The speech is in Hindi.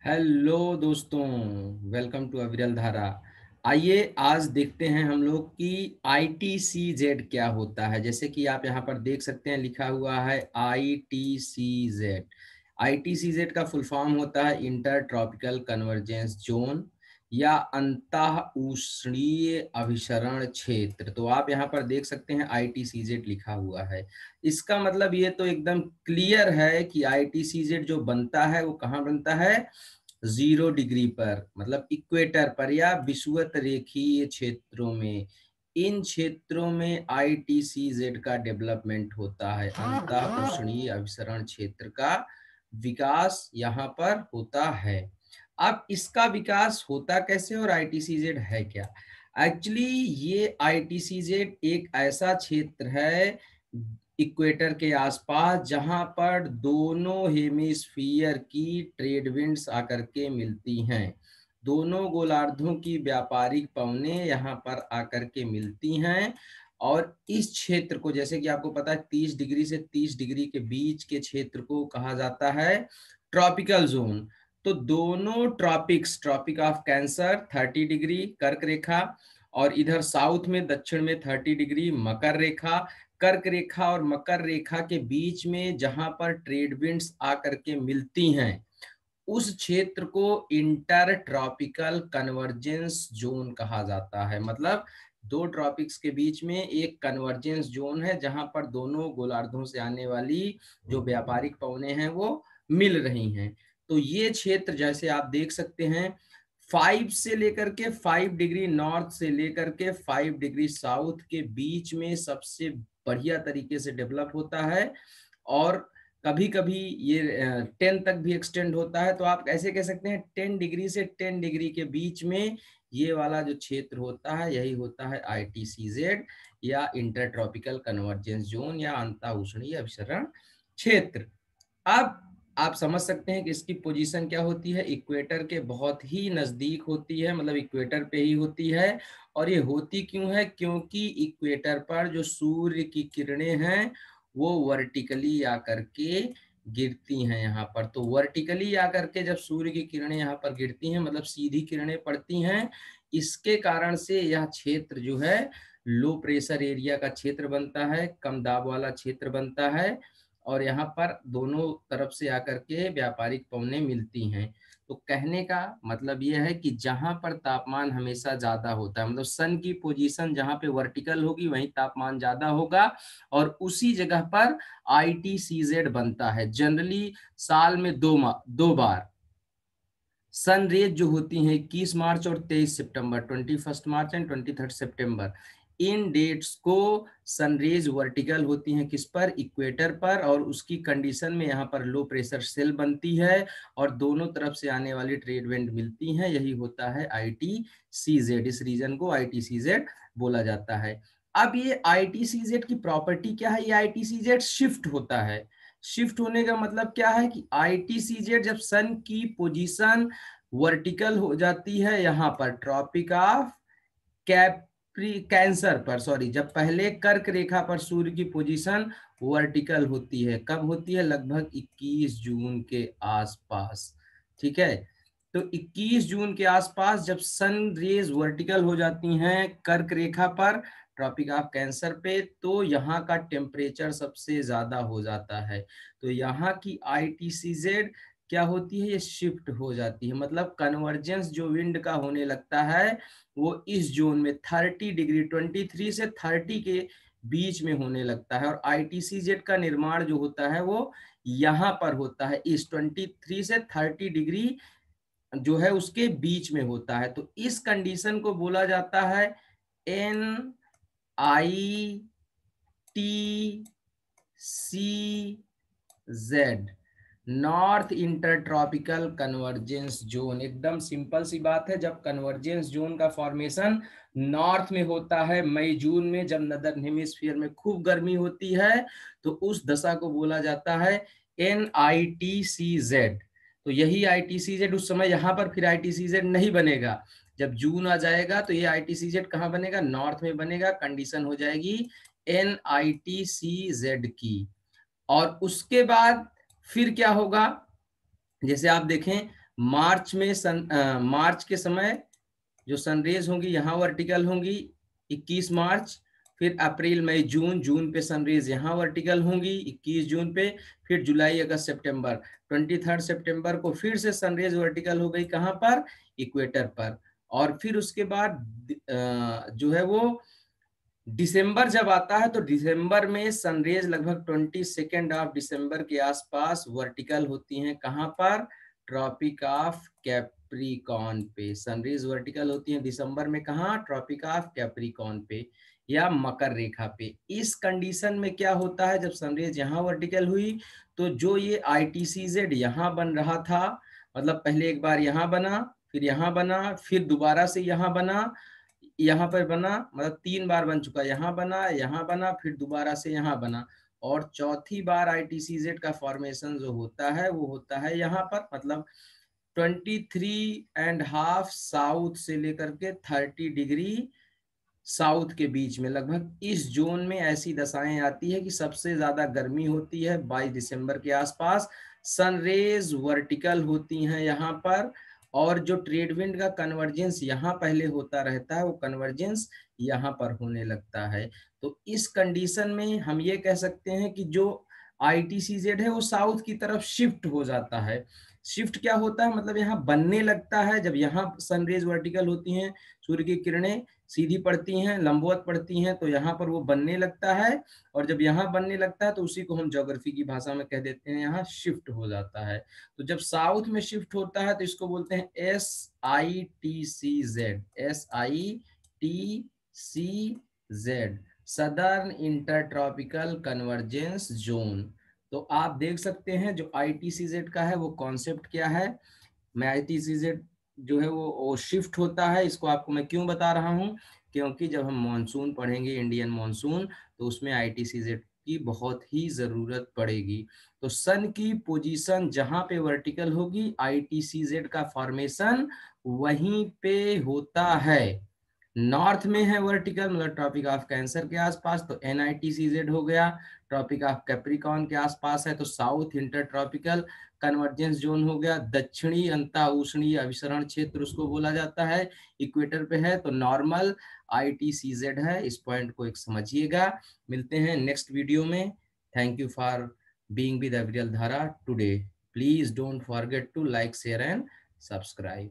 हेलो दोस्तों, वेलकम टू अविरल धारा। आइए आज देखते हैं हम लोग कि ITCZ क्या होता है। जैसे कि आप यहाँ पर देख सकते हैं लिखा हुआ है ITCZ। ITCZ का फुल फॉर्म होता है इंटर ट्रॉपिकल कन्वर्जेंस जोन या अंतः उष्णीय अभिसरण क्षेत्र। तो आप यहाँ पर देख सकते हैं ITCZ लिखा हुआ है। इसका मतलब ये तो एकदम क्लियर है कि ITCZ जो बनता है वो कहाँ बनता है, 0 डिग्री पर, मतलब इक्वेटर पर या विषुवत रेखीय क्षेत्रों में। इन क्षेत्रों में ITCZ का डेवलपमेंट होता है। अंतः उष्णीय अभिसरण क्षेत्र का विकास यहाँ पर होता है। अब इसका विकास होता कैसे और ITCZ है क्या? एक्चुअली ये ITCZ एक ऐसा क्षेत्र है इक्वेटर के आसपास जहां पर दोनों हेमिस्फीयर की ट्रेड विंड्स आकर के मिलती हैं। दोनों गोलार्धों की व्यापारिक पवनें यहाँ पर आकर के मिलती हैं। और इस क्षेत्र को, जैसे कि आपको पता है, 30 डिग्री से 30 डिग्री के बीच के क्षेत्र को कहा जाता है ट्रॉपिकल जोन। तो दोनों tropics, tropic of cancer 30 degree कर्क रेखा, और इधर साउथ में दक्षिण में 30 डिग्री मकर रेखा। कर्क रेखा और मकर रेखा के बीच में जहां पर ट्रेड विंड्स आकर के मिलती हैं, उस क्षेत्र को इंटर ट्रॉपिकल कन्वर्जेंस जोन कहा जाता है। मतलब दो ट्रॉपिक्स के बीच में एक कन्वर्जेंस जोन है जहां पर दोनों गोलार्धों से आने वाली जो व्यापारिक पवनें हैं वो मिल रही हैं। तो ये क्षेत्र जैसे आप देख सकते हैं 5 से लेकर के 5 डिग्री नॉर्थ से लेकर के 5 डिग्री साउथ के बीच में सबसे बढ़िया तरीके से डेवलप होता है। और कभी कभी ये 10 तक भी एक्सटेंड होता है। तो आप ऐसे कह सकते हैं 10 डिग्री से 10 डिग्री के बीच में ये वाला जो क्षेत्र होता है यही होता है ITCZ या इंटर ट्रॉपिकल कन्वर्जेंस जोन या अंतः उष्णीय अभिसरण क्षेत्र। अब आप समझ सकते हैं कि इसकी पोजीशन क्या होती है, इक्वेटर के बहुत ही नजदीक होती है, मतलब इक्वेटर पे ही होती है। और ये होती क्यों है? क्योंकि इक्वेटर पर जो सूर्य की किरणें हैं वो वर्टिकली आकर के गिरती हैं यहाँ पर। तो वर्टिकली आकर के जब सूर्य की किरणें यहाँ पर गिरती हैं, मतलब सीधी किरणें पड़ती हैं, इसके कारण से यह क्षेत्र जो है लो प्रेशर एरिया का क्षेत्र बनता है, कम दाब वाला क्षेत्र बनता है। और यहाँ पर दोनों तरफ से आकर के व्यापारिक पवनें मिलती हैं। तो कहने का मतलब यह है कि जहां पर तापमान हमेशा ज्यादा होता है, मतलब सन की पोजीशन जहां पे वर्टिकल होगी वहीं तापमान ज्यादा होगा, और उसी जगह पर ITCZ बनता है। जनरली साल में दो बार सन रेज जो होती हैं 21 मार्च और 23 सितंबर, 21 मार्च एंड 23 सितंबर, इन डेट्स को सनरेज वर्टिकल होती हैं किस पर, इक्वेटर पर। और उसकी कंडीशन में यहाँ पर लो प्रेशर सेल बनती है और दोनों तरफ से आने वाली ट्रेड विंड मिलती हैं, यही होता है ITCZ। इस रीजन को ITCZ बोला जाता है। अब ये ITCZ की प्रॉपर्टी क्या है? ये ITCZ शिफ्ट होता है। शिफ्ट होने का मतलब क्या है कि ITCZ जब सन की पोजीशन वर्टिकल हो जाती है यहाँ पर ट्रॉपिक ऑफ कैंसर पर, सॉरी, जब पहले कर्क रेखा पर सूर्य की पोजीशन वर्टिकल होती है, कब होती है? लगभग 21 जून के आसपास। ठीक है, तो 21 जून के आसपास जब सन रेज वर्टिकल हो जाती हैं कर्क रेखा पर ट्रॉपिक ऑफ कैंसर पे, तो यहाँ का टेम्परेचर सबसे ज्यादा हो जाता है। तो यहाँ की ITCZ क्या होती है? ये शिफ्ट हो जाती है, मतलब कन्वर्जेंस जो विंड का होने लगता है वो इस जोन में 30 डिग्री 23 से 30 के बीच में होने लगता है। और ITCZ का निर्माण जो होता है वो यहाँ पर होता है, इस 23 से 30 डिग्री जो है उसके बीच में होता है। तो इस कंडीशन को बोला जाता है NITCZ, north intertropical convergence zone. एकदम सिंपल सी बात है, जब कन्वर्जेंस जोन का फॉर्मेशन नॉर्थ में होता है मई जून में, जब नदर्न हेमिस्फीयर में खूब गर्मी होती है, तो उस दशा को बोला जाता है NITCZ। तो यही ITCZ उस समय यहाँ पर फिर ITCZ नहीं बनेगा। जब जून आ जाएगा तो ये ITCZ कहाँ बनेगा? नॉर्थ में बनेगा। कंडीशन हो जाएगी NITCZ की। और उसके बाद फिर क्या होगा? जैसे आप देखें मार्च के समय जो सनरेज होंगी यहाँ वर्टिकल होंगी 21 मार्च, फिर अप्रैल मई जून, जून पे सनरेज यहाँ वर्टिकल होंगी 21 जून पे, फिर जुलाई अगस्त सितंबर, 23 सितंबर को फिर से सनरेज वर्टिकल हो गई कहाँ पर, इक्वेटर पर। और फिर उसके बाद जो है वो दिसंबर जब आता है तो दिसंबर में सनरेज लगभग 22 ऑफ दिसंबर के आसपास वर्टिकल होती हैं कहाँ पर, ट्रॉपिक ऑफ कैप्रिकॉर्न पे। सनरेज वर्टिकल होती हैं दिसंबर में कहाँ, ट्रॉपिक ऑफ कैप्रिकॉर्न पे या मकर रेखा पे। इस कंडीशन में क्या होता है, जब सनरेज यहाँ वर्टिकल हुई तो जो ये ITCZ यहाँ बन रहा था, मतलब पहले एक बार यहाँ बना, फिर यहाँ बना, फिर दोबारा से यहाँ बना, यहाँ पर बना, मतलब 3 बार बन चुका, यहाँ बना, यहाँ बना, फिर दोबारा से यहाँ बना, और चौथी बार ITCZ का फॉर्मेशन जो होता है वो होता है यहाँ पर, मतलब 23.5 साउथ से लेकर के 30 डिग्री साउथ के बीच में, लगभग इस जोन में ऐसी दशाएं आती है कि सबसे ज्यादा गर्मी होती है 22 दिसंबर के आसपास। सनरेज वर्टिकल होती हैं यहाँ पर, और जो ट्रेड विंड का कन्वर्जेंस यहाँ पहले होता रहता है वो कन्वर्जेंस यहाँ पर होने लगता है। तो इस कंडीशन में हम ये कह सकते हैं कि जो ITCZ है वो साउथ की तरफ शिफ्ट हो जाता है। शिफ्ट क्या होता है, मतलब यहाँ बनने लगता है, जब यहाँ सनरेज वर्टिकल होती हैं, सूर्य की किरणें सीधी पड़ती हैं, लंबवत पड़ती हैं, तो यहाँ पर वो बनने लगता है, और जब यहाँ बनने लगता है तो उसी को हम ज्योग्राफी की भाषा में कह देते हैं यहाँ शिफ्ट हो जाता है। तो जब साउथ में शिफ्ट होता है तो इसको बोलते हैं SITCZ, SITCZ, southern intertropical convergence zone. तो आप देख सकते हैं जो ITCZ का है वो कॉन्सेप्ट क्या है। मैं ITCZ जो है वो शिफ्ट होता है, इसको आपको मैं क्यों बता रहा हूँ, क्योंकि जब हम मॉनसून पढ़ेंगे, इंडियन मॉनसून, तो उसमें ITCZ की बहुत ही जरूरत पड़ेगी। तो सन की पोजीशन जहां पे वर्टिकल होगी ITCZ का फॉर्मेशन वहीं पे होता है। नॉर्थ में है वर्टिकल, मतलब ट्रॉपिक ऑफ कैंसर के आसपास, तो NITCZ हो गया। ट्रॉपिक ऑफ कैप्रिकॉर्न के आसपास है तो south inter tropical convergence zone हो गया। दक्षिणी अंता उष्णीय अभिसरण क्षेत्र उसको बोला जाता है, इक्वेटर पे है तो नॉर्मल ITCZ है। इस पॉइंट को एक समझिएगा। मिलते हैं नेक्स्ट वीडियो में। Thank you for being with Aviral Dhara today. Please don't forget to like, share and subscribe.